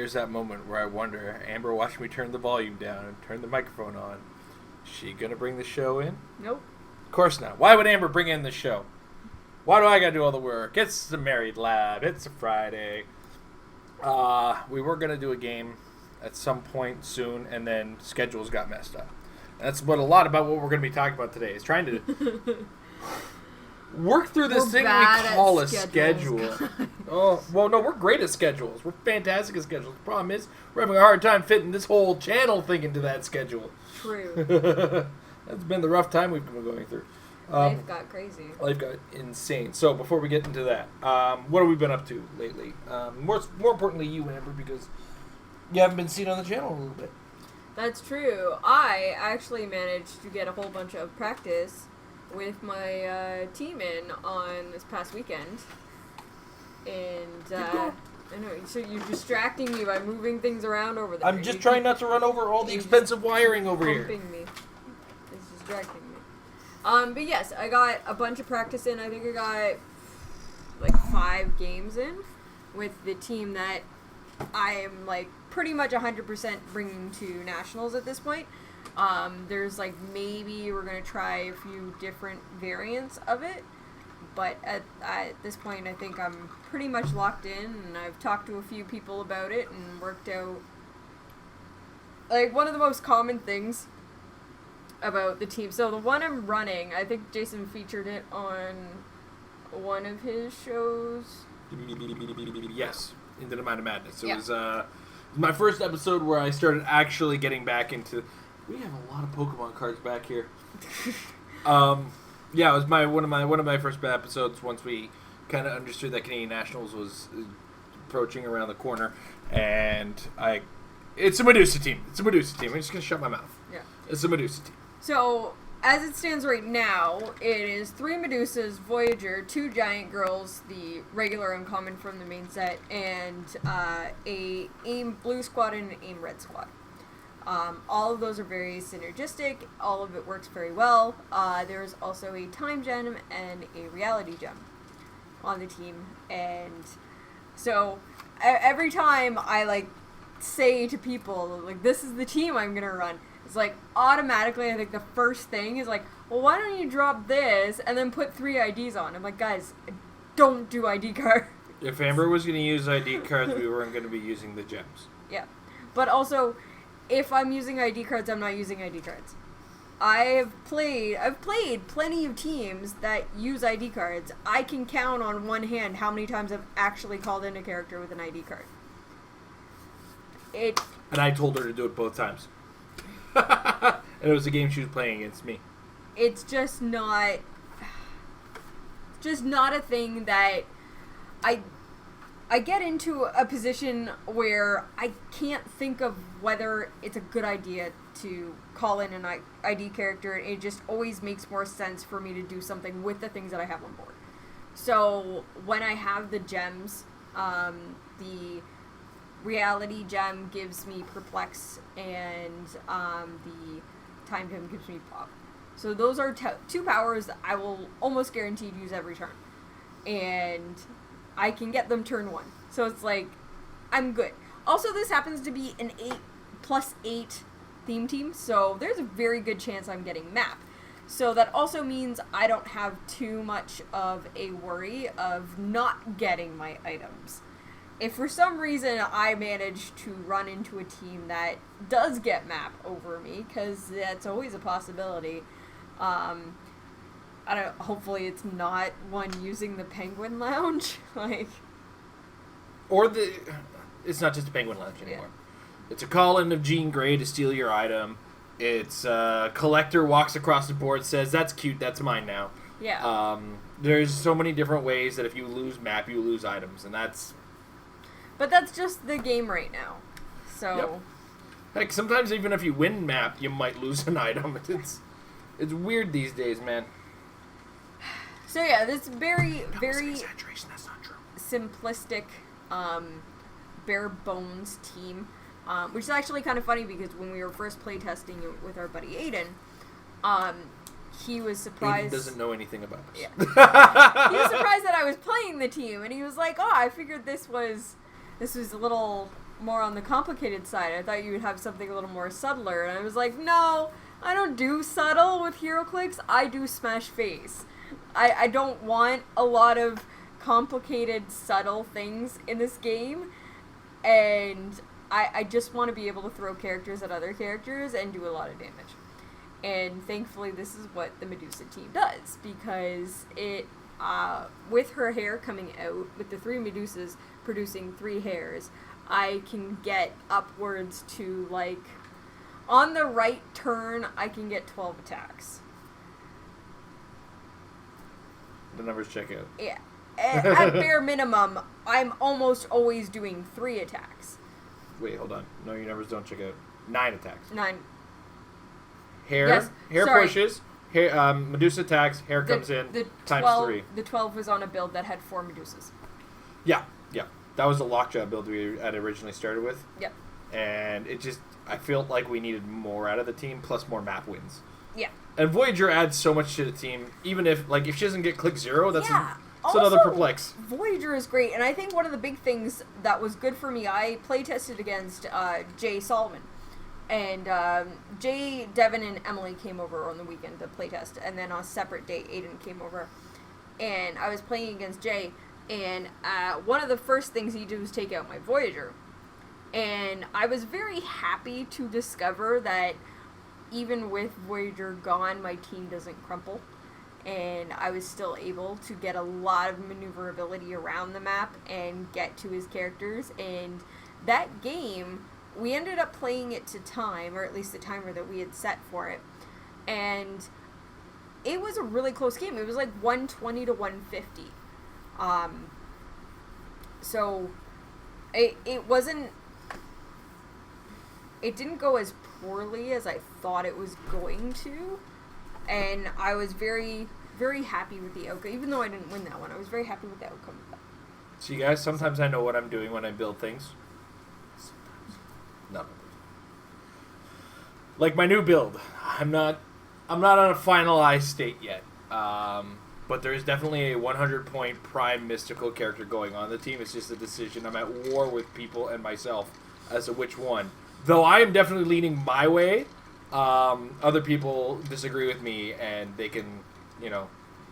here's that moment where I wonder, Amber watched me turn the volume down and turn the microphone on. Is she going to bring the show in? Nope. Of course not. Why would Amber bring in the show? Why do I got to do all the work? It's the Married Lab. It's a Friday. We were going to do a game at some point soon, and then schedules got messed up. That's what a lot about what we're going to be talking about today is trying to work through this thing we call a schedule. Oh, well, no, we're great at schedules. We're fantastic at schedules. The problem is we're having a hard time fitting this whole channel thing into that schedule. True. That's been the rough time we've been going through. Life got crazy. Life got insane. So before we get into that, what have we been up to lately? More importantly, you, Amber, because you haven't been seen on the channel a little bit. That's true. I actually managed to get a whole bunch of practice with my team in on this past weekend. And I know, so you're distracting me by moving things around over there. I'm just trying not to run over all the expensive wiring over here. Me. It's distracting me. But yes, I got a bunch of practice in. I think I got like 5 games in with the team that I am like pretty much 100% bringing to nationals at this point. There's like maybe we're gonna try a few different variants of it, but at this point I think I'm pretty much locked in, and I've talked to a few people about it and worked out like one of the most common things about the team. So the one I'm running, I think Jason featured it on one of his shows. Yes, Into the Mind of Madness. It was my first episode where I started actually getting back into. We have a lot of Pokemon cards back here. Yeah, it was one of my first episodes once we kind of understood that Canadian Nationals was approaching around the corner, and it's a Medusa team. I'm just gonna shut my mouth. Yeah, it's a Medusa team. So as it stands right now, it is 3 Medusas, Voyager, 2 Giant Girls, the regular uncommon from the main set, and a AIM Blue Squad and an AIM Red Squad. All of those are very synergistic. All of it works very well. There's also a Time Gem and a Reality Gem on the team, and so every time I like say to people like, "This is the team I'm gonna run," it's like automatically I think the first thing is like, "Well, why don't you drop this and then put 3 IDs on?" I'm like, guys, don't do ID cards. If Amber was going to use ID cards, we weren't going to be using the gems. Yeah, but also, if I'm using ID cards, I'm not using ID cards. I've played plenty of teams that use ID cards. I can count on one hand how many times I've actually called in a character with an ID card. And I told her to do it both times. And it was a game she was playing against me. It's just not a thing that I get into a position where I can't think of whether it's a good idea to call in an ID character. It just always makes more sense for me to do something with the things that I have on board. So when I have the gems, the Reality Gem gives me Perplex, and the Time Gem gives me Pop. So those are 2 powers that I will almost guaranteed use every turn. And I can get them turn 1. So it's like, I'm good. Also, this happens to be an 8+8 theme team, so there's a very good chance I'm getting map. So that also means I don't have too much of a worry of not getting my items. If for some reason I manage to run into a team that does get map over me, because that's always a possibility, hopefully it's not one using the Penguin Lounge, it's not just a Penguin Lounge anymore. Yeah. It's a call-in of Jean Grey to steal your item. It's collector walks across the board, says, "That's cute, that's mine now." Yeah. There's so many different ways that if you lose map, you lose items, and that's... But that's just the game right now. So... Yep. Heck, sometimes even if you win map, you might lose an item. It's weird these days, man. So yeah, this very exaggeration. That's not true. Simplistic, bare bones team, which is actually kind of funny because when we were first playtesting it with our buddy Aiden, he was surprised. Aiden doesn't know anything about us. Yeah. He was surprised that I was playing the team, and he was like, "Oh, I figured this was a little more on the complicated side. I thought you would have something a little more subtler. And I was like, no, I don't do subtle with heroclix. I do smash face. I don't want a lot of complicated, subtle things in this game. And I just want to be able to throw characters at other characters and do a lot of damage. And thankfully this is what the Medusa team does, because it, with her hair coming out, with the 3 Medusas producing 3 hairs, I can get upwards to, like, on the right turn, I can get 12 attacks. The numbers check out. Yeah. At bare minimum, I'm almost always doing 3 attacks. Wait, hold on. No, your numbers don't check out. 9 attacks. 9. Hair, Yes, hair sorry. Pushes, hair, Medusa attacks, hair comes in, the times 12, 3. The 12 was on a build that had 4 Medusas. Yeah. That was the lockjaw build we had originally started with. Yep. And it just, I felt like we needed more out of the team, plus more map wins. Yeah. And Voyager adds so much to the team, even if, like, if she doesn't get click 0, that's Yeah. it's another Also, perplex. Voyager is great, and I think one of the big things that was good for me, I play tested against Jay Solomon. And Jay, Devin, and Emily came over on the weekend to play test, and then on a separate day, Aiden came over. And I was playing against Jay, and one of the first things he did was take out my Voyager. And I was very happy to discover that even with Voyager gone, my team doesn't crumple. And I was still able to get a lot of maneuverability around the map and get to his characters. And that game, we ended up playing it to time, or at least the timer that we had set for it. And it was a really close game. It was like 120 to 150. So it wasn't... It didn't go as poorly as I thought it was going to. And I was very, very happy with the outcome. Even though I didn't win that one, I was very happy with the outcome of that. See, guys, sometimes I know what I'm doing when I build things. Sometimes. No. Like my new build. I'm not on a finalized state yet. But there is definitely a 100-point prime mystical character going on the team. It's just a decision. I'm at war with people and myself as to which one. Though I am definitely leaning my way, other people disagree with me, and they can,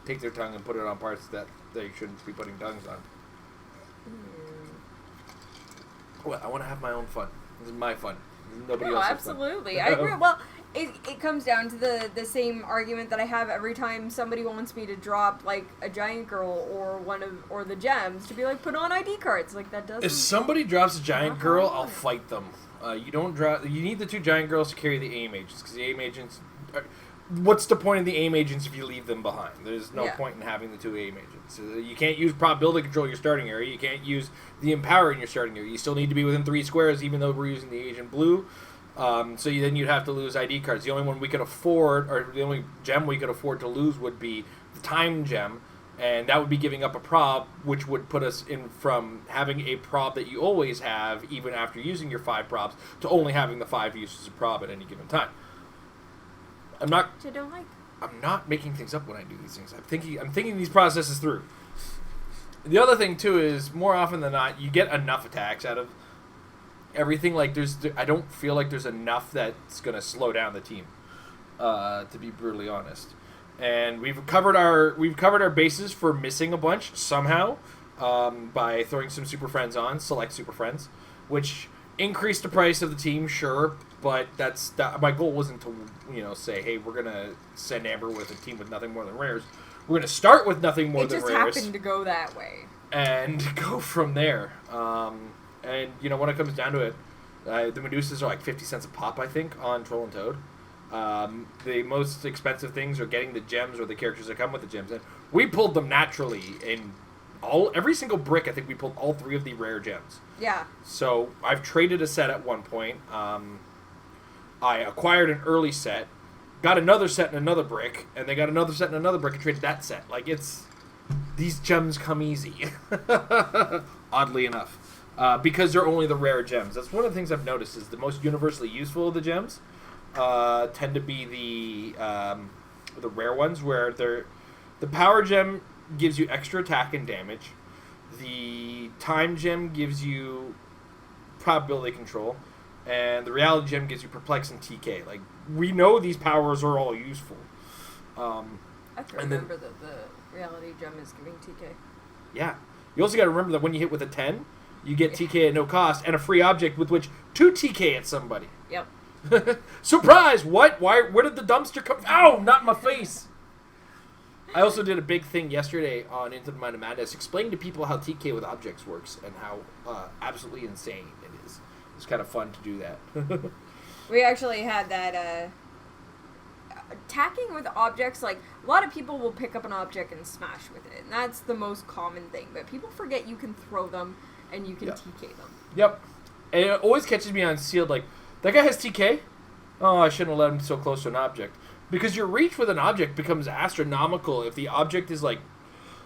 take their tongue and put it on parts that they shouldn't be putting tongues on. Well, I want to have my own fun. This is my fun. Nobody else's absolutely. fun. I agree. Well, it comes down to the same argument that I have every time somebody wants me to drop, like, a giant girl or the gems, to be like, put on ID cards. Like, that doesn't... If somebody drops a giant girl, I'll fight them. You need the 2 giant girls to carry the AIM agents, because the AIM agents... What's the point of the AIM agents if you leave them behind? There's no point in having the 2 AIM agents. You can't use prop build to control your starting area. You can't use the Empower in your starting area. You still need to be within 3 squares, even though we're using the Agent Blue. Then you'd have to lose ID cards. The only one we could afford, or the only gem we could afford to lose would be the Time Gem, and that would be giving up a prop, which would put us in from having a prop that you always have, even after using your 5 props, to only having the 5 uses of prop at any given time. I'm not making things up when I do these things. I'm thinking these processes through. The other thing too is, more often than not, you get enough attacks out of everything. Like, I don't feel like there's enough that's gonna slow down the team, to be brutally honest. And we've covered our bases for missing a bunch somehow, by throwing some Super Friends on, select Super Friends, which increased the price of the team, sure, but my goal wasn't to say, hey, we're gonna send Amber with a team with nothing more than rares. We're gonna start with nothing more than rares. It just happened to go that way, and go from there. And when it comes down to it, the Medusas are like 50 cents a pop, I think, on Troll and Toad. The most expensive things are getting the gems or the characters that come with the gems, and we pulled them naturally in every single brick. I think we pulled all 3 of the rare gems. Yeah. So I've traded a set at one point. I acquired an early set, got another set in another brick, and they got another set in another brick and traded that set. Like, these gems come easy, oddly enough, because they're only the rare gems. That's one of the things I've noticed is the most universally useful of the gems tend to be the rare ones, where the power gem gives you extra attack and damage. The time gem gives you probability control, and the reality gem gives you perplex and TK. Like, we know these powers are all useful. I have to remember that the reality gem is giving TK. Yeah. You also got to remember that when you hit with a 10, you get TK at no cost and a free object with which to TK at somebody. Yep. Surprise! What? Why? Where did the dumpster come? Ow! Not in my face. I also did a big thing yesterday on Into the Mind of Madness, explaining to people how TK with objects works and how absolutely insane it is. It's kind of fun to do that. We actually had that attacking with objects. Like, a lot of people will pick up an object and smash with it, and that's the most common thing. But people forget you can throw them and you can TK them. Yep. And it always catches me on sealed, like, that guy has TK? Oh, I shouldn't have let him so close to an object. Because your reach with an object becomes astronomical if the object is like,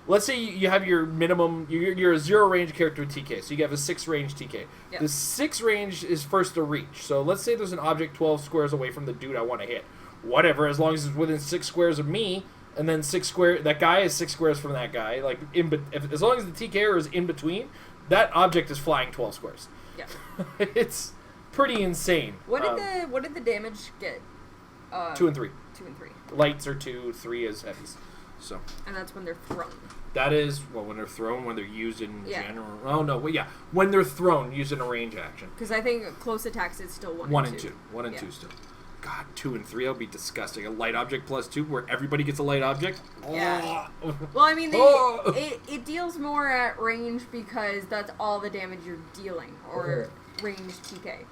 let's say you have your minimum, you're a 0 range character with TK, so you have a 6 range TK. Yep. The 6 range is first to reach. So let's say there's an object 12 squares away from the dude I want to hit. Whatever, as long as it's within 6 squares of me, and then that guy is 6 squares from that guy. Like, as long as the TKer is in between, that object is flying 12 squares. Yeah. It's pretty insane. What did the damage get? 2 and 3. 2 and 3. Lights are 2, 3 is heavies. So. And that's when they're thrown. That is, well, when they're thrown, when they're used in general. Oh, no, well, yeah. When they're thrown, used in a range action. Because I think close attacks is still 1 1 and and 2. 2. 1 and 2 still. God, 2 and 3, that would be disgusting. A light object plus 2, where everybody gets a light object? Yeah. Oh. Well, I mean, it deals more at range because that's all the damage you're dealing, or range TK.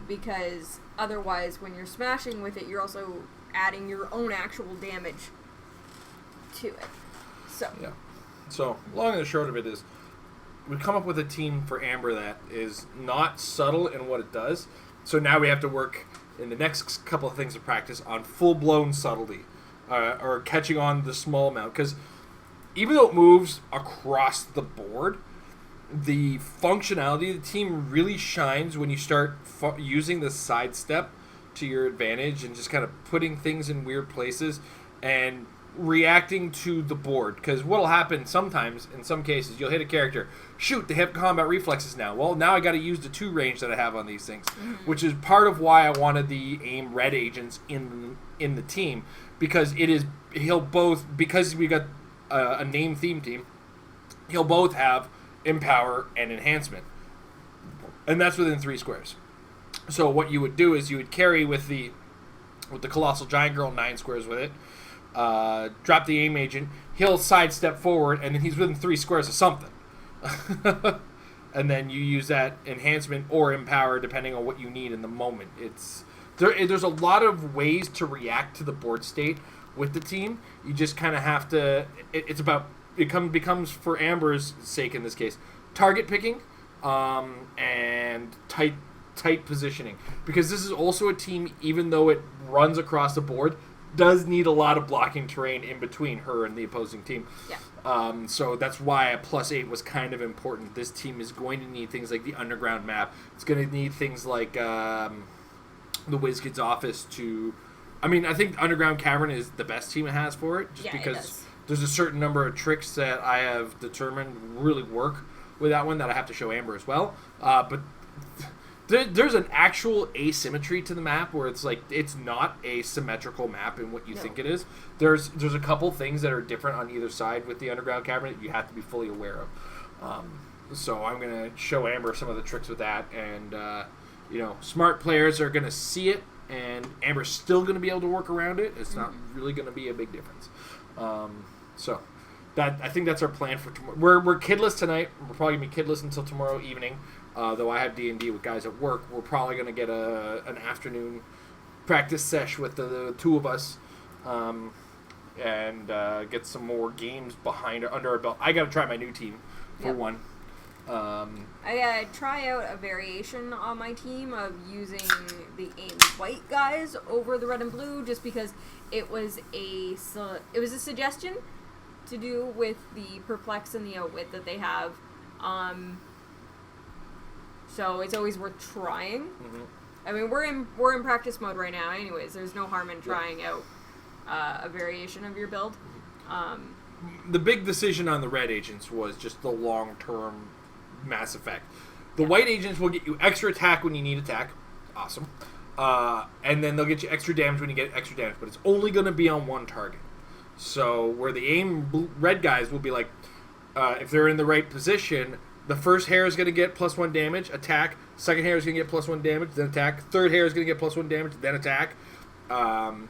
Because otherwise, when you're smashing with it, you're also adding your own actual damage to it. So. Yeah. So, long and the short of it is, we've come up with a team for Amber that is not subtle in what it does. So now we have to work in the next couple of things of practice on full-blown subtlety, or catching on the small amount. Because even though it moves across the board, the functionality of the team really shines when you start using the sidestep to your advantage and just kind of putting things in weird places and reacting to the board. Because what'll happen sometimes, in some cases, you'll hit a character, shoot, they have combat reflexes now. Well, now I got to use the 2 range that I have on these things, which is part of why I wanted the AIM red agents in the team, because because we got a name theme team, he'll both have empower and enhancement, and that's within 3 squares. So what you would do is you would carry with the colossal giant girl 9 squares with it, drop the aim agent, he'll sidestep forward, and then he's within 3 squares of something. And then you use that enhancement or empower depending on what you need in the moment. There's a lot of ways to react to the board state with the team. You just kind of have to. It becomes, for Amber's sake in this case, target picking, and tight positioning, because this is also a team, even though it runs across the board, does need a lot of blocking terrain in between her and the opposing team. Yeah. So that's why a +8 was kind of important. This team is going to need things like the underground map. It's going to need things like the WizKid's office to. I mean, I think Underground Cavern is the best team it has for it, just because there's a certain number of tricks that I have determined really work with that one that I have to show Amber as well. But there's an actual asymmetry to the map where it's like it's not a symmetrical map in what you think it is. There's a couple things that are different on either side with the Underground Cavern that you have to be fully aware of. So I'm going to show Amber some of the tricks with that, and smart players are going to see it, and Amber's still going to be able to work around it. It's not really going to be a big difference. So I think that's our plan for tomorrow. We're kidless tonight. We're probably going to be kidless until tomorrow evening. Though I have D&D with guys at work, we're probably going to get an afternoon practice sesh with the 2 of us, and get some more games under our belt. I got to try my new team for one. I try out a variation on my team of using the AIM white guys over the red and blue, just because it was a suggestion to do with the perplex and the outwit that they have. So it's always worth trying. I mean, we're in practice mode right now anyways. There's no harm in trying out a variation of your build. The big decision on the red agents was just the long-term Mass Effect. The white agents will get you extra attack when you need attack. Awesome. And then they'll get you extra damage when you get extra damage, but it's only going to be on one target. So where the red guys will be like, if they're in the right position, the first hair is going to get +1 damage, attack. Second hair is going to get +1 damage, then attack. Third hair is going to get +1 damage, then attack. And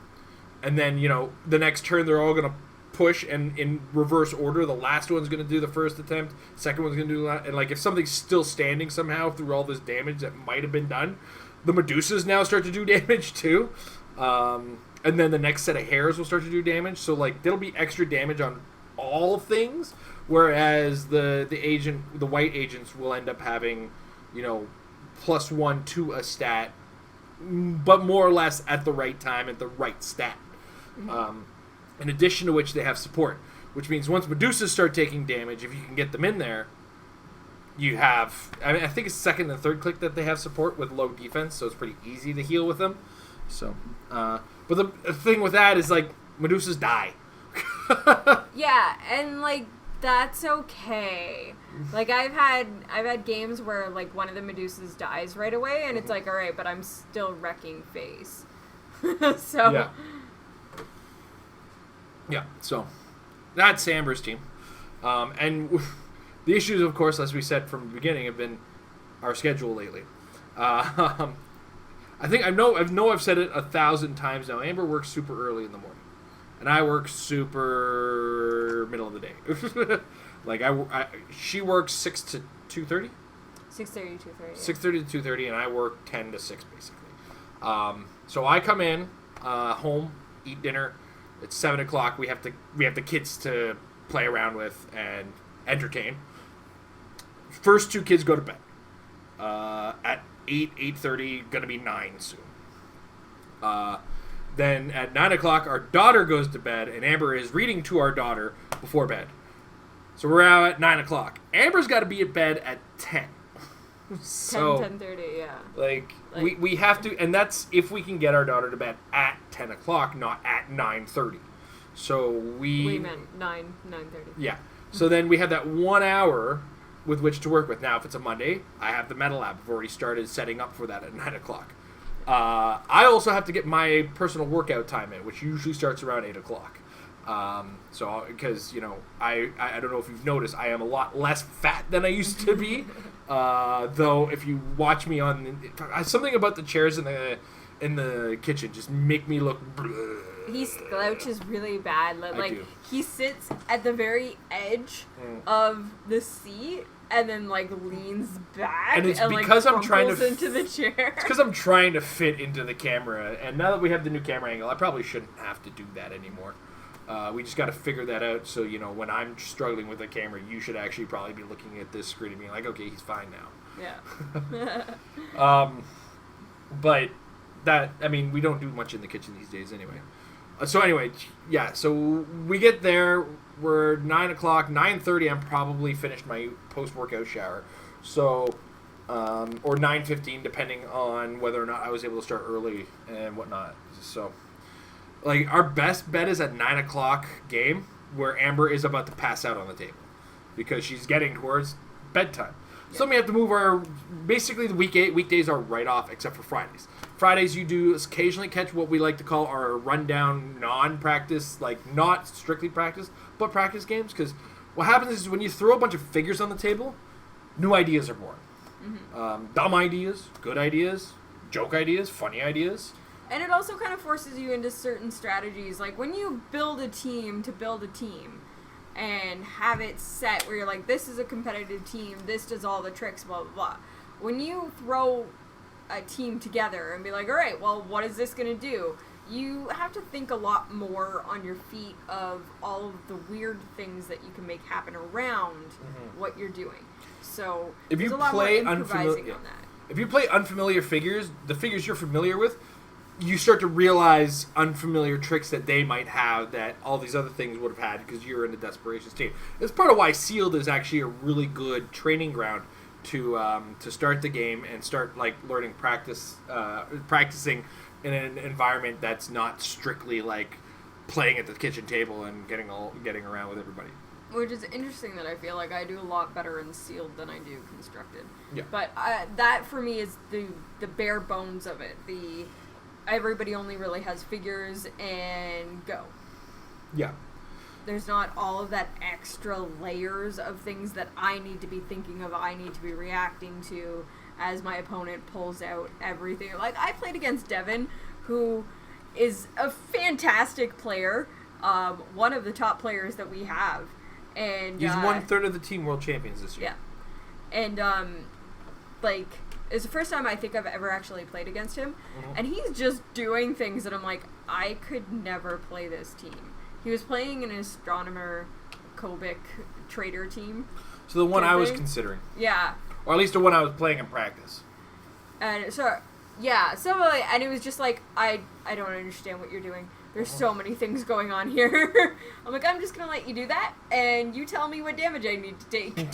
then, the next turn they're all going to push, and in reverse order. The last one's going to do the first attempt, second one's going to do that. And if something's still standing somehow through all this damage that might have been done, the Medusas now start to do damage too. And then the next set of hairs will start to do damage. So there'll be extra damage on all things, whereas the white agents will end up having, +1 to a stat, but more or less at the right time at the right stat. In addition to which they have support, which means once Medusas start taking damage, if you can get them in there, you have... I think it's second and third click that they have support with low defense, so it's pretty easy to heal with them. So, but the thing with that is, Medusas die. Yeah, and, that's okay. I've had games where, one of the Medusas dies right away, and it's all right, but I'm still wrecking face. So... Yeah. Yeah, so that's Amber's team. And the issues, of course, as we said from the beginning, have been our schedule lately. I think I've said it 1,000 times now. Amber works super early in the morning, and I work super middle of the day. She works 6 to 2:30. 6:30 to 2:30. 6:30 to 2:30, and I work 10 to 6 basically. So I come in home, eat dinner. It's 7 o'clock. We have the kids to play around with and entertain. First 2 kids go to bed at 8:30. Gonna be 9 soon. Then at 9 o'clock, our daughter goes to bed, and Amber is reading to our daughter before bed. So we're out at 9 o'clock. Amber's got to be at bed at 10. So 10:30, yeah. We have to, and that's if we can get our daughter to bed at 10 o'clock, not at 9:30. So we meant 9:30. Yeah. So then we have that 1 hour with which to work with. Now, if it's a Monday, I have the Metal Lab. I've already started setting up for that at 9 o'clock. I also have to get my personal workout time in, which usually starts around 8 o'clock. So, because, I don't know if you've noticed, I am a lot less fat than I used to be. Though, if you watch me something about the chairs in the kitchen just make me look... He slouches really bad. Do. He sits at the very edge of the seat and then leans back and it's because I'm trying to into the chair. It's because I'm trying to fit into the camera, and now that we have the new camera angle, I probably shouldn't have to do that anymore. We just got to figure that out. So when I'm struggling with the camera, you should actually probably be looking at this screen and being like, okay, he's fine now. Yeah. But we don't do much in the kitchen these days anyway. So we get there. We're 9 o'clock, 9:30. I'm probably finished my post-workout shower. So, or 9:15, depending on whether or not I was able to start early and whatnot. So, our best bet is at 9 o'clock game, where Amber is about to pass out on the table because she's getting towards bedtime. Yeah. So we have to move basically the weekdays are right off except for Fridays. Fridays you do occasionally catch what we like to call our rundown non-practice, not strictly practice, but practice games, because what happens is when you throw a bunch of figures on the table, new ideas are born. Mm-hmm. Dumb ideas, good ideas, joke ideas, funny ideas. And it also kind of forces you into certain strategies. When you build a team to build a team and have it set where you're this is a competitive team, this does all the tricks, blah, blah, blah. When you throw a team together and be all right, well, what is this going to do? You have to think a lot more on your feet of all of the weird things that you can make happen around what you're doing. So if there's you a lot play more improvising on that. If you play unfamiliar figures, the figures you're familiar with, you start to realize unfamiliar tricks that they might have that all these other things would have had because you're in a desperation state. It's part of why Sealed is actually a really good training ground to start the game and start learning practicing in an environment that's not strictly playing at the kitchen table and getting around with everybody. Which is interesting that I feel like I do a lot better in sealed than I do constructed. Yeah. But that for me is the bare bones of it. Everybody only really has figures and go. Yeah. There's not all of that extra layers of things that I need to be thinking of, I need to be reacting to as my opponent pulls out everything. Like, I played against Devin, who is a fantastic player, one of the top players that we have. And he's 1/3 of the team world champions this year. Yeah. And, like, it's the first time I think I've ever actually played against him. Mm-hmm. And he's just doing things that I'm like, I could never play this team. He was playing an Astronomer Kobik trader team. So the one I was considering. Yeah. Or at least the one I was playing in practice. And so, yeah. So, and it was just like, I don't understand what you're doing. There's so many things going on here. I'm like, I'm just going to let you do that, and you tell me what damage I need to take.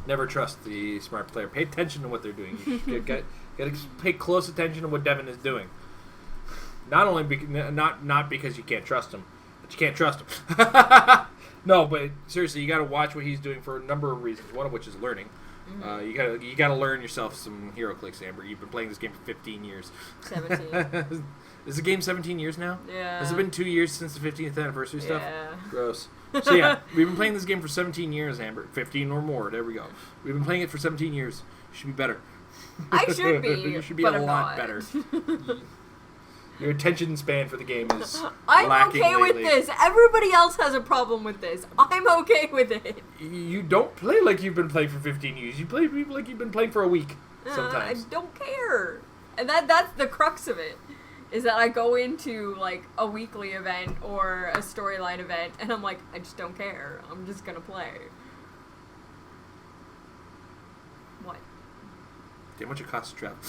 Never trust the smart player. Pay attention to what they're doing. You got to pay close attention to what Devin is doing. Not only not because you can't trust him, but you can't trust him. No, but seriously, you got to watch what he's doing for a number of reasons. One of which is learning. Mm-hmm. You got to learn yourself some heroclix, Amber. You've been playing this game for 15 years. 17. Is the game 17 years now? Yeah. Has it been 2 years since the 15th anniversary stuff? Yeah. Gross. So yeah, we've been playing this game for 17 years, Amber. 15 or more. There we go. We've been playing it for 17 years. You should be better. I should be. You should be but a I'm lot not. better. Your attention span for the game is I'm lacking okay lately. with this. Everybody else has a problem with this. I'm okay with it. You don't play like you've been playing for 15 years. You play like you've been playing for a week sometimes. I don't care. And that's the crux of it. Is that I go into, like, a weekly event or a storyline event, and I'm like, I just don't care. I'm just gonna play. What? How much it costs to travel?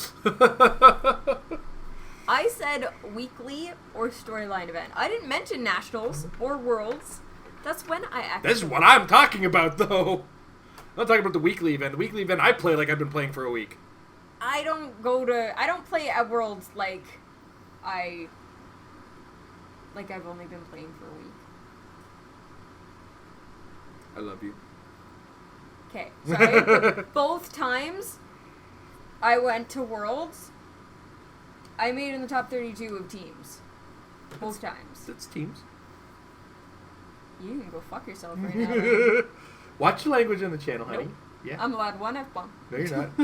I said weekly or storyline event. I didn't mention nationals or worlds. That's when I actually... This is what I'm talking about, though. I'm not talking about the weekly event. The weekly event, I play like I've been playing for a week. I don't play at worlds like I've only been playing for a week. I love you. Okay, so both times I went to Worlds, I made in the top 32 of teams. Both times. That's teams. You can go fuck yourself right now. Watch your language on the channel, honey. Nope. Yeah. I'm allowed one F-bomb. No, you're not.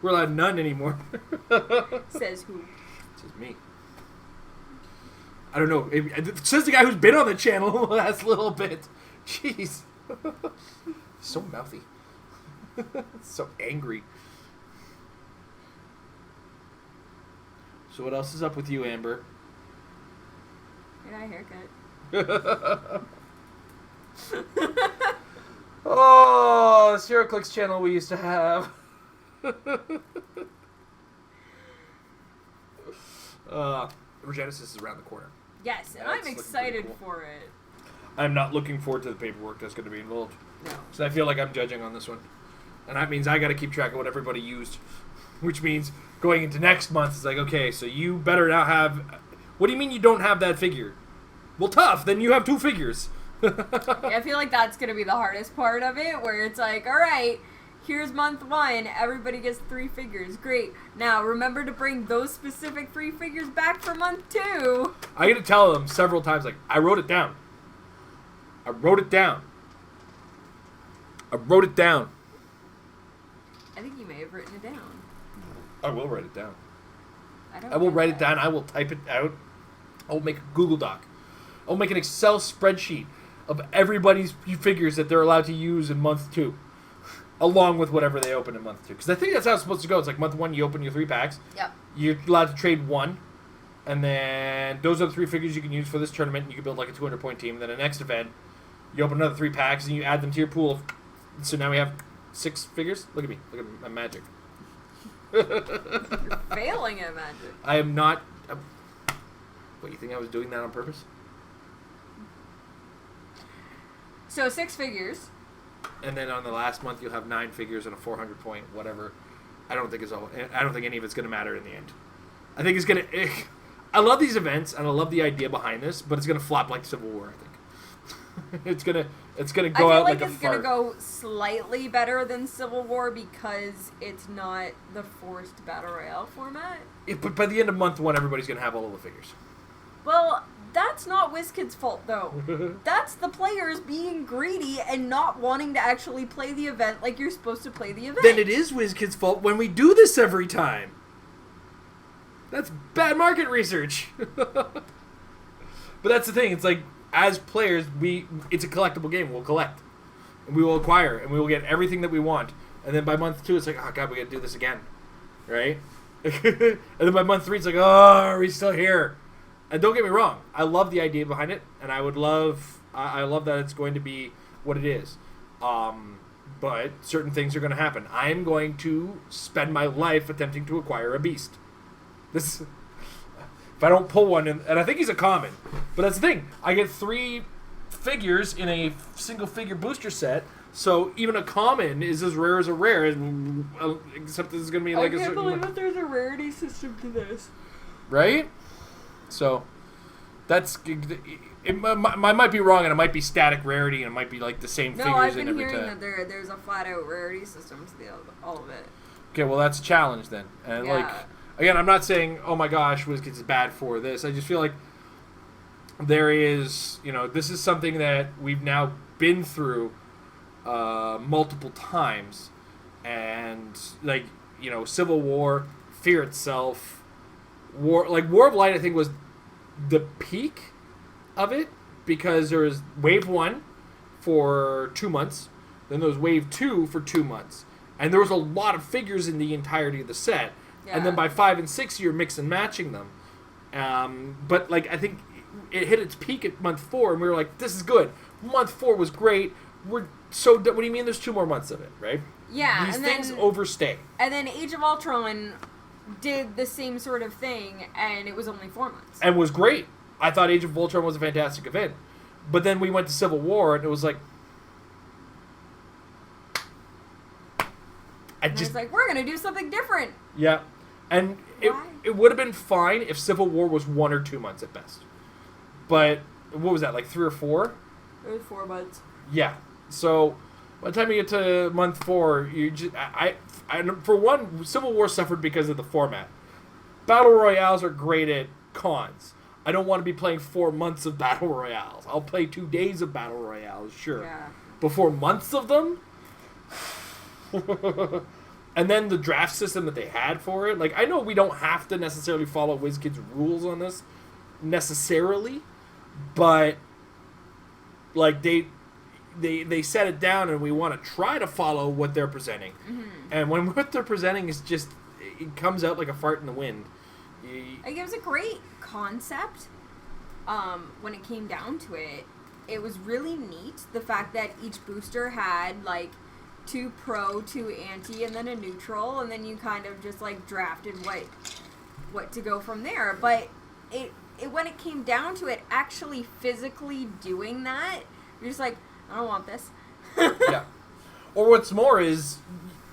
We're allowed none anymore. Says who? Says me. I don't know. It says the guy who's been on the channel the last little bit. Jeez. So mouthy. So angry. So what else is up with you, Amber? I got a haircut. Oh, this heroclix channel we used to have. Regenesis is around the corner. Yes, and That's I'm looking excited pretty cool. for it. I'm not looking forward to the paperwork that's going to be involved. No. So I feel like I'm judging on this one. And that means I got to keep track of what everybody used. Which means going into next month, it's like, okay, so you better now have... What do you mean you don't have that figure? Well, tough. Then you have 2 figures. Yeah, I feel like that's going to be the hardest part of it, where it's like, alright, here's month 1, everybody gets 3 figures. Great. Now, remember to bring those specific 3 figures back for month 2. I got to tell them several times, like, I wrote it down. I wrote it down. I wrote it down. I think you may have written it down. I will write it down. I will write it down. I will type it out. I will make a Google Doc. I will make an Excel spreadsheet of everybody's figures that they're allowed to use in month 2. Along with whatever they open in month 2. Because I think that's how it's supposed to go. It's like month 1, you open your 3 packs. Yep. You're allowed to trade 1. And then those are the 3 figures you can use for this tournament. And you can build like a 200-point team. And then the next event, you open another 3 packs and you add them to your pool. So now we have 6 figures. Look at me. Look at my magic. You're failing at magic. I am not... What, you think I was doing that on purpose? So 6 figures. And then on the last month, you'll have 9 figures and a 400-point whatever. I don't think any of it's going to matter in the end. I think it's going to... I love these events, and I love the idea behind this, but it's going to flop like Civil War, I think. It's gonna I go feel out like like a it's fart. gonna go slightly better than Civil War because it's not the forced battle royale format. But by the end of month 1, everybody's gonna have all of the figures. Well, that's not WizKids' fault though. That's the players being greedy and not wanting to actually play the event like you're supposed to play the event. Then it is WizKids' fault when we do this every time. That's bad market research. But that's the thing. It's like, as players, it's a collectible game. We'll collect. And we will acquire. And we will get everything that we want. And then by month 2, it's like, oh, God, we got to do this again. Right? And then by month 3, it's like, oh, are we still here? And don't get me wrong. I love the idea behind it. And I love that it's going to be what it is. But certain things are going to happen. I am going to spend my life attempting to acquire a beast. If I don't pull one, and I think he's a common, but that's the thing. I get 3 figures in a single figure booster set, so even a common is as rare as a rare, except this is going to be like I a can't certain believe that there's a rarity system to this. right? So that's it might be wrong, and it might be static rarity, and it might be like the same No, figures I've in been every hearing time. that there's a flat out rarity system to all of it. Okay, well that's a challenge then, and Yeah. like. Again, I'm not saying, oh my gosh, WizKids is bad for this. I just feel like there is, this is something that we've now been through multiple times. And, like, Civil War, Fear itself, War of Light, I think, was the peak of it. Because there was Wave 1 for 2 months. Then there was Wave 2 for 2 months. And there was a lot of figures in the entirety of the set. Yeah. And then by 5 and 6, you're mix and matching them. But like I think it hit its peak at month 4, and we were like, "This is good." Month 4 was great. What do you mean? There's 2 more months of it, right? Yeah, These and things then overstay. And then Age of Ultron did the same sort of thing, and it was only 4 months. And was great. I thought Age of Ultron was a fantastic event, but then we went to Civil War, and it was like, It's like, we're gonna do something different. Yeah. And it would have been fine if Civil War was 1 or 2 months at best. But what was that, like 3 or 4? It was 4 months. Yeah. So by the time you get to month 4, you just for one, Civil War suffered because of the format. Battle Royales are great at cons. I don't want to be playing 4 months of Battle Royales. I'll play 2 days of Battle Royales, sure. Yeah. But 4 months of them? And then the draft system that they had for it. Like, I know we don't have to necessarily follow WizKids rules on this, necessarily, but like they set it down, and we want to try to follow what they're presenting. Mm-hmm. And when what they're presenting is just, it comes out like a fart in the wind. Like, it was a great concept. When it came down to it, it was really neat. The fact that each booster had like 2 pro, 2 anti, and then a neutral, and then you kind of just like drafted what to go from there. But it when it came down to it, actually physically doing that, you're just like, I don't want this. Yeah. Or what's more is,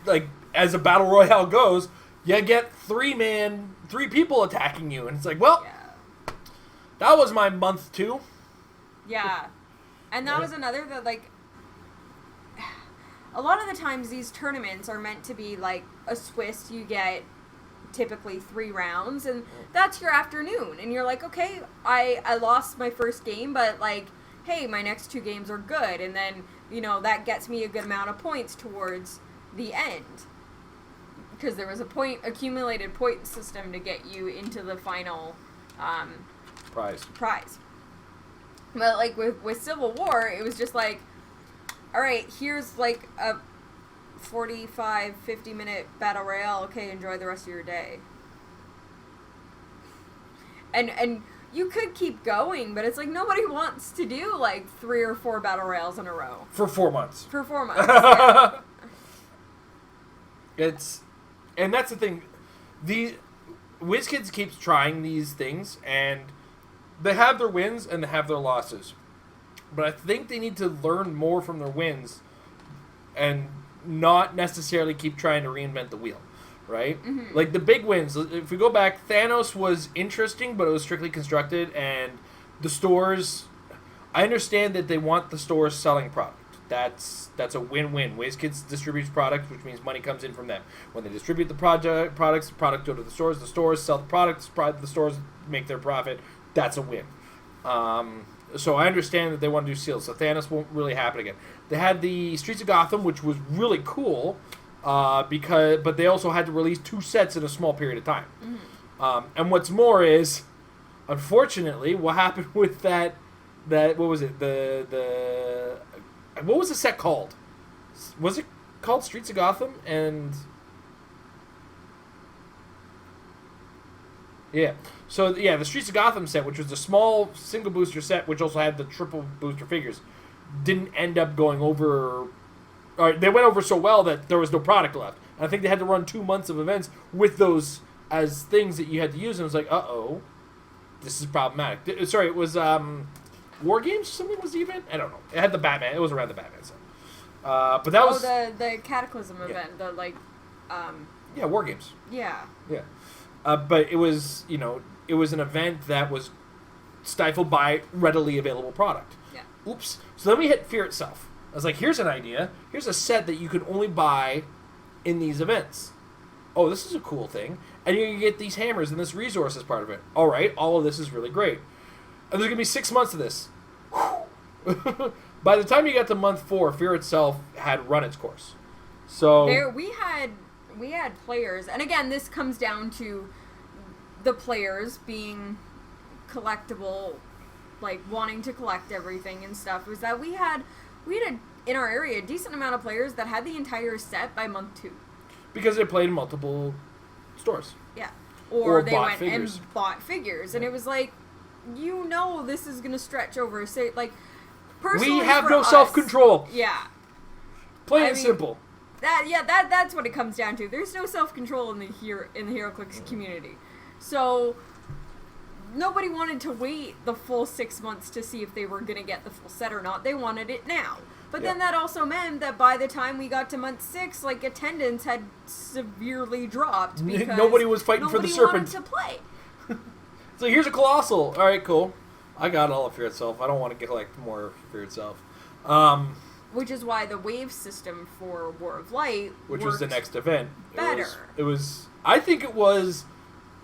like, as a battle royale goes, you get 3 people attacking you, and it's like, well, Yeah. that was my month 2. Yeah. And that was another that, like, a lot of the times these tournaments are meant to be like a Swiss. You get typically 3 rounds, and that's your afternoon. And you're like, okay, I lost my first game, but like, hey, my next 2 games are good. And then, that gets me a good amount of points towards the end. Because there was a accumulated point system to get you into the final prize. But like with Civil War, it was just like, all right, here's like a 45, 50-minute battle royale. Okay, enjoy the rest of your day. And you could keep going, but it's like nobody wants to do like 3 or 4 battle royales in a row. For 4 months. For 4 months. Yeah. And that's the thing. The WizKids keeps trying these things, and they have their wins and they have their losses. But I think they need to learn more from their wins and not necessarily keep trying to reinvent the wheel, right? Mm-hmm. Like the big wins, if we go back, Thanos was interesting, but it was strictly constructed, and the stores, I understand that they want the stores selling product. That's a win-win. WizKids distributes products, which means money comes in from them. When they distribute the products, the product go to the stores sell the products, the stores make their profit. That's a win. So I understand that they want to do seals. So Thanos won't really happen again. They had the Streets of Gotham, which was really cool, but they also had to release 2 sets in a small period of time. Mm-hmm. And what's more is, unfortunately, what happened with that what was it? What was the set called? Was it called Streets of Gotham? And yeah. So yeah, the Streets of Gotham set, which was a small single booster set, which also had the triple booster figures, didn't end up going over. Or they went over so well that there was no product left. And I think they had to run 2 months of events with those as things that you had to use. And it was like, this is problematic. Sorry, it was War Games or something was the event? I don't know. It had the Batman. It was around the Batman set. But that was... the Cataclysm event. Yeah, War Games. Yeah. Yeah. But it was, it was an event that was stifled by readily available product. Yeah. Oops. So then we hit Fear itself. I was like, here's an idea. Here's a set that you can only buy in these events. Oh, this is a cool thing. And you can get these hammers and this resource as part of it. All right, all of this is really great. And there's going to be 6 months of this. By the time you got to month 4, Fear itself had run its course. So we had players, and again, this comes down to the players being collectible, like wanting to collect everything and stuff. Was that we had in our area a decent amount of players that had the entire set by month 2 because they played in multiple stores. Yeah, or they went figures. And bought figures, and it was like, this is gonna stretch over. Say like, personally, we have no self-control. Yeah, plain and simple. That's what it comes down to. There's no self-control in the heroclix community, so nobody wanted to wait the full 6 months to see if they were gonna get the full set or not. They wanted it now. But then that also meant that by the time we got to month 6, like, attendance had severely dropped because nobody was fighting for the serpent. Nobody wanted to play. So here's a Colossal. All right, cool. I got all of Fear itself. I don't want to collect more Fear itself. Which is why the wave system for War of Light, which was the next event, better. It was. I think it was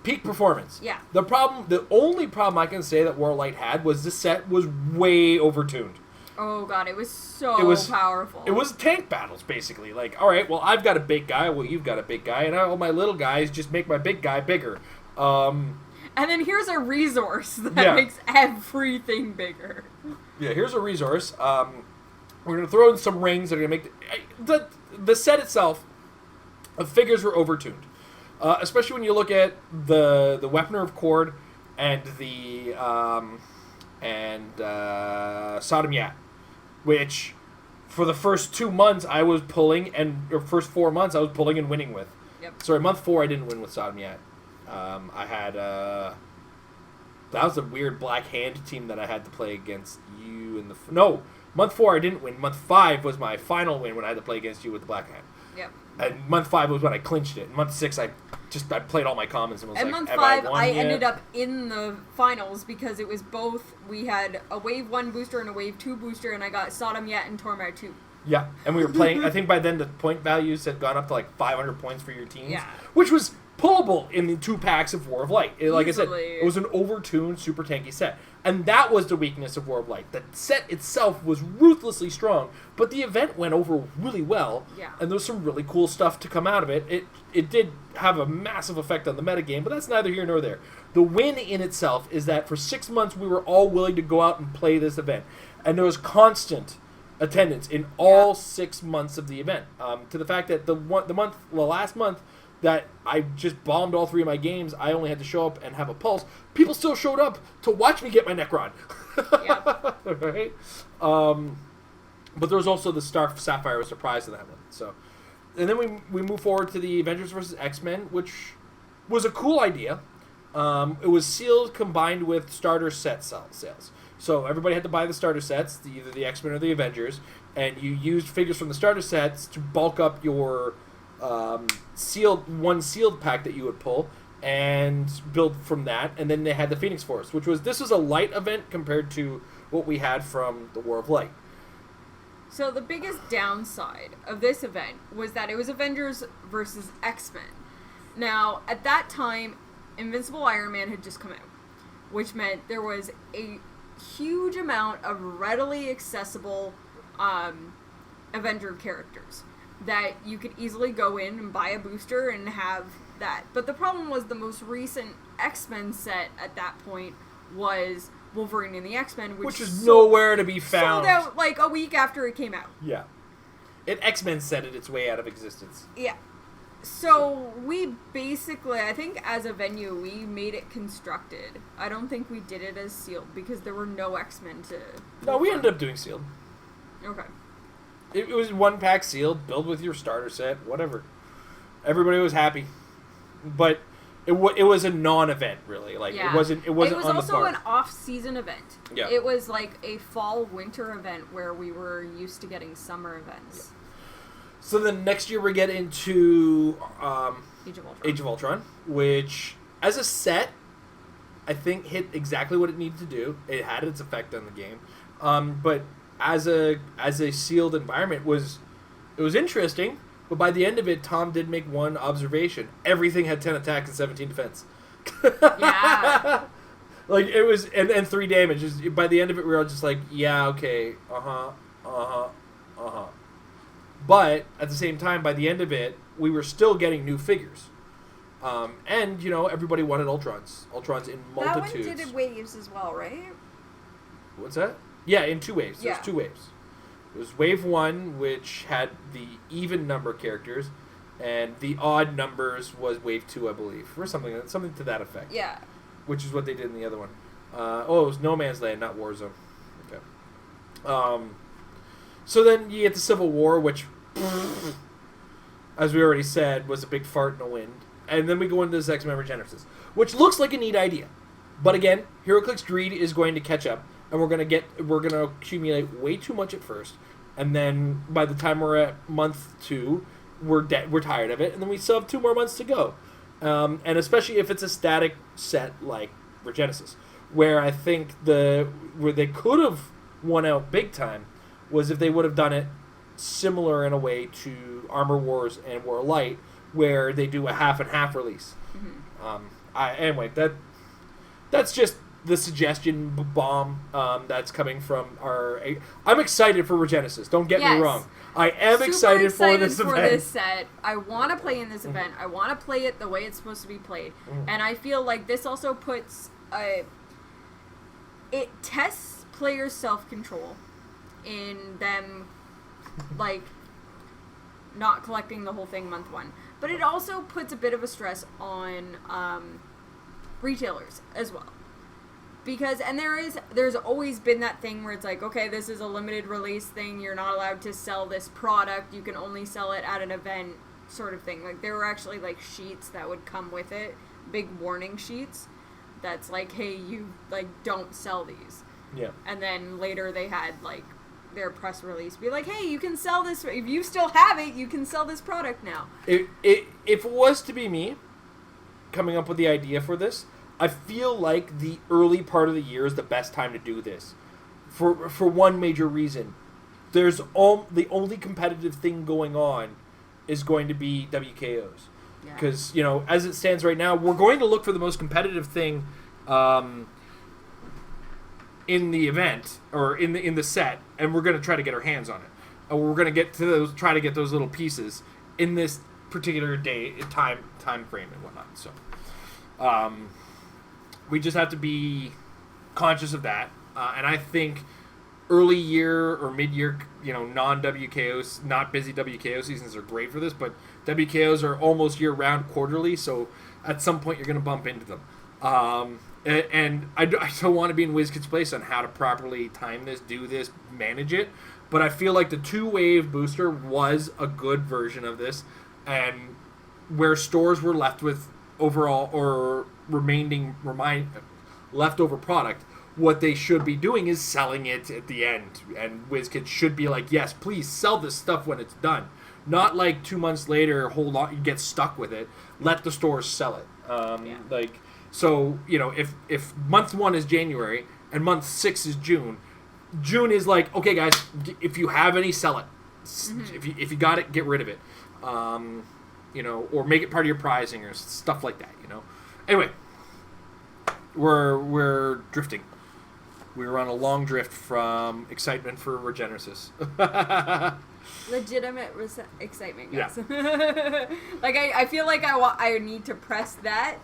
peak performance. Yeah. The only problem I can say that War of Light had was the set was way overtuned. Oh god, it was so powerful. It was tank battles, basically. Like, all right, well, I've got a big guy, well, you've got a big guy, and all my little guys just make my big guy bigger. And then here's a resource that makes everything bigger. Yeah, here's a resource. We're going to throw in some rings that are going to make... The set itself, the figures were overtuned. Especially when you look at the Weaponer of Cord and the... Sodom Yat, which for the first 2 months I was pulling, or first 4 months I was pulling and winning with. Yep. Sorry, month 4 I didn't win with Sodom Yat. I had that was a weird black hand team that I had to play against you in the month 4 I didn't win. Month 5 was my final win when I had to play against you with the black hand. Yep. And month 5 was when I clinched it. Month 6 I played all my commons and was month 5 I ended up in the finals because it was both. We had a wave 1 booster and a wave 2 booster, and I got Sodom Yat and Tormar 2. Yeah, and we were playing. I think by then the point values had gone up to like 500 points for your teams. Yeah. Which was pullable in the 2 packs of War of Light. Like Easily. I said, it was an overtuned, super tanky set. And that was the weakness of War of Light. The set itself was ruthlessly strong, but the event went over really well. Yeah. And there was some really cool stuff to come out of it. It did have a massive effect on the metagame, but that's neither here nor there. The win in itself is that for 6 months we were all willing to go out and play this event. And there was constant attendance in all 6 months of the event. To the fact that the last month that I just bombed all 3 of my games, I only had to show up and have a pulse. People still showed up to watch me get my Necron. Yeah. Right? But there was also the Star Sapphire surprise in that one. So, and then we move forward to the Avengers vs. X-Men, which was a cool idea. It was sealed combined with starter set sales. So everybody had to buy the starter sets, either the X-Men or the Avengers, and you used figures from the starter sets to bulk up your sealed pack that you would pull, and build from that. And then they had the Phoenix Force, this was a light event compared to what we had from the War of Light. So the biggest downside of this event was that it was Avengers versus X-Men. Now, at that time, Invincible Iron Man had just come out, which meant there was a huge amount of readily accessible Avenger characters that you could easily go in and buy a booster and have that. But the problem was the most recent X-Men set at that point was Wolverine and the X-Men, which is nowhere to be found. Sold out like a week after it came out. Yeah. It X-Men set it its way out of existence. Yeah. So we basically, I think as a venue, we made it constructed. I don't think we did it as sealed because there were no X-Men to... No, we ended up doing sealed. Okay. It was one pack sealed, build with your starter set, whatever. Everybody was happy. But it was a non-event, really. Like, yeah. It wasn't on the bar. It was also an off-season event. Yeah. It was like a fall-winter event where we were used to getting summer events. Yeah. So then next year we get into Age of Ultron, which, as a set, I think hit exactly what it needed to do. It had its effect on the game. But as a sealed environment, it was interesting. But by the end of it, Tom did make one observation. Everything had 10 attack and 17 defense. Yeah. Like, it was... And 3 damage. By the end of it, we were all just like, yeah, okay, But, at the same time, by the end of it, we were still getting new figures. And, everybody wanted Ultrons. Ultrons in multitudes. That one did waves as well, right? What's that? Yeah, in 2 waves. Yeah. There's 2 waves. It was wave 1, which had the even number characters, and the odd numbers was wave 2, I believe, or something to that effect. Yeah. Which is what they did in the other one. It was No Man's Land, not Warzone. Okay. So then you get the Civil War, which, as we already said, was a big fart in the wind. And then we go into this X-Men Regenesis, which looks like a neat idea. But again, HeroClix greed is going to catch up, and we're gonna accumulate way too much at first, and then by the time we're at month 2, we're tired of it, and then we still have 2 more months to go. And especially if it's a static set like Regenesis, where I think where they could have won out big time was if they would have done it similar in a way to Armor Wars and War of Light, where they do a half and half release. Mm-hmm. That's just the suggestion bomb that's coming from our... I'm excited for Regenesis, don't get me wrong. I am super excited for this for event. This set. I want to play in this event. I want to play it the way it's supposed to be played. And I feel like this also puts... it tests players' self-control in them, like, not collecting the whole thing month 1. But it also puts a bit of a stress on retailers as well. Because, and there's always been that thing where it's like, okay, this is a limited release thing, you're not allowed to sell this product, you can only sell it at an event, sort of thing. Like, there were actually, like, sheets that would come with it, big warning sheets, that's like, hey, you, like, don't sell these. Yeah. And then later they had, like, their press release be like, hey, you can sell this, if you still have it, you can sell this product now. If it was to be me coming up with the idea for this, I feel like the early part of the year is the best time to do this. For one major reason. The only competitive thing going on is going to be WKOs. Because, as it stands right now, we're going to look for the most competitive thing in the event, or in the set, and we're going to try to get our hands on it. And we're going to try to get those little pieces in this particular time frame and whatnot. So, we just have to be conscious of that. And I think early year or mid-year, non-WKOs, not busy WKO seasons are great for this, but WKOs are almost year-round quarterly, so at some point you're going to bump into them. And I still want to be in WizKid's place on how to properly time this, do this, manage it, but I feel like the 2-wave booster was a good version of this, and where stores were left with overall or leftover product, what they should be doing is selling it at the end, and WizKid should be like, yes, please sell this stuff when it's done, not like 2 months later hold on, you get stuck with it. Let the stores sell it. Yeah. Like, so, if month 1 is January and month 6 is June, June is like, okay, guys, if you have any, sell it. If you got it, get rid of it. Or make it part of your pricing or stuff like that. Anyway, we're drifting. We were on a long drift from excitement for Regenesis. Legitimate excitement, guys. Yeah. Like, I feel like I need to press that,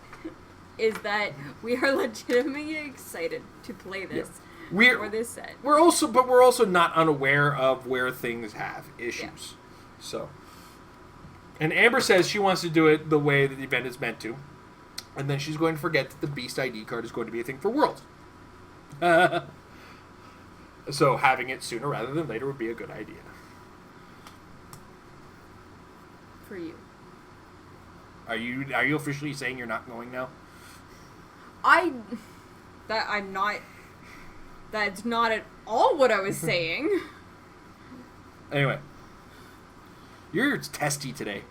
is that we are legitimately excited to play this. Yeah. For this set. We're also not unaware of where things have issues. Yeah. So, and Amber says she wants to do it the way that the event is meant to, and then she's going to forget that the Beast ID card is going to be a thing for Worlds. So having it sooner rather than later would be a good idea. For you. Are you officially saying you're not going now? I'm not. That's not at all what I was saying. Anyway. You're testy today.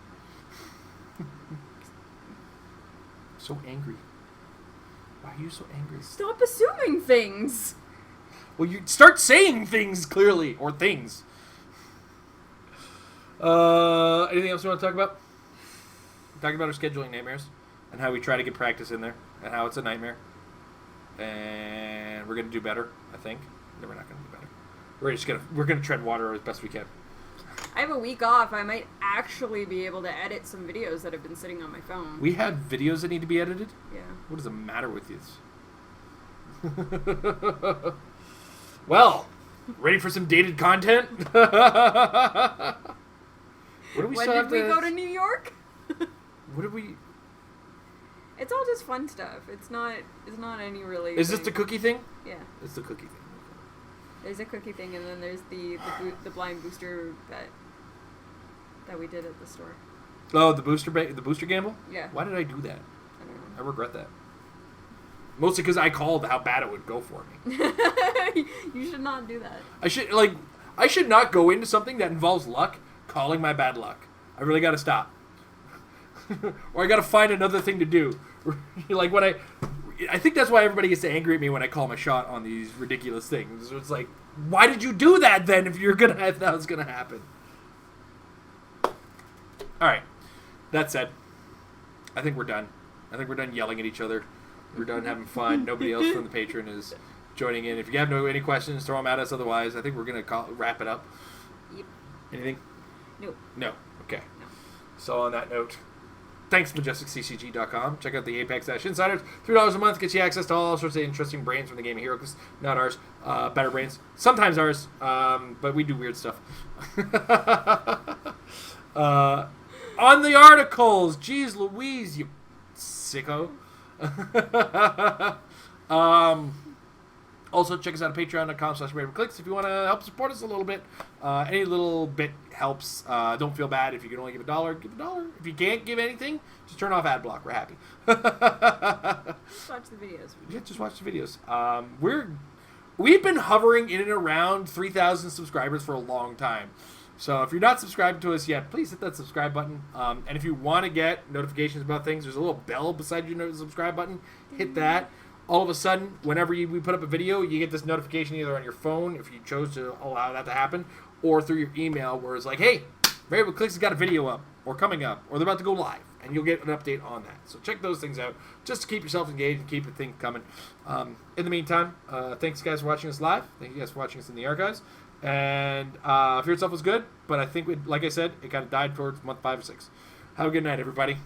So angry. Why are you so angry? Stop assuming things. Well, you start saying things clearly, or things. Anything else you want to talk about? Talking about our scheduling nightmares and how we try to get practice in there and how it's a nightmare. And we're gonna do better, I think. No, we're not gonna do better. We're gonna tread water as best we can. I have a week off. I might actually be able to edit some videos that have been sitting on my phone. We have videos that need to be edited? Yeah. What is the matter with you? Well, ready for some dated content? What do we When did we go to New York? What did we... It's all just fun stuff. It's not any really... Is this the cookie thing? Yeah. It's the cookie thing. There's a cookie thing, and then there's the blind booster that we did at the store. Oh, the booster gamble? Yeah. Why did I do that? I don't know. I regret that. Mostly because I called how bad it would go for me. You should not do that. I should not go into something that involves luck calling my bad luck. I really got to stop. Or I got to find another thing to do. Like when I think that's why everybody gets angry at me when I call my shot on these ridiculous things. It's like, why did you do that then if that was gonna happen? All right. That said, I think we're done. I think we're done yelling at each other. We're done having fun. Nobody else from the Patreon is joining in. If you have any questions, throw them at us. Otherwise, I think we're gonna wrap it up. Yep. Anything? No. Okay. No. So on that note, thanks, MajesticCCG.com. Check out the Apex Insiders. $3 a month gets you access to all sorts of interesting brains from the game of heroclix. Not ours. Better brains. Sometimes ours. But we do weird stuff. On the articles. Jeez Louise, you sicko. Also, check us out at patreon.com/heroclix if you want to help support us a little bit. Any little bit helps. Don't feel bad if you can only give $1. Give $1. If you can't give anything, just turn off ad block. We're happy. Just watch the videos. Yeah, just watch the videos. We've been hovering in and around 3,000 subscribers for a long time. So if you're not subscribed to us yet, please hit that subscribe button. And if you want to get notifications about things, there's a little bell beside your subscribe button. Hit that. All of a sudden, whenever we put up a video, you get this notification either on your phone, if you chose to allow that to happen, or through your email where it's like, hey, Variable Clicks has got a video up, or coming up, or they're about to go live, and you'll get an update on that. So check those things out, just to keep yourself engaged and keep the thing coming. In the meantime, thanks guys for watching us live. Thank you guys for watching us in the archives. And Fear Itself was good, but I think, like I said, it kind of died towards month 5 or 6. Have a good night, everybody.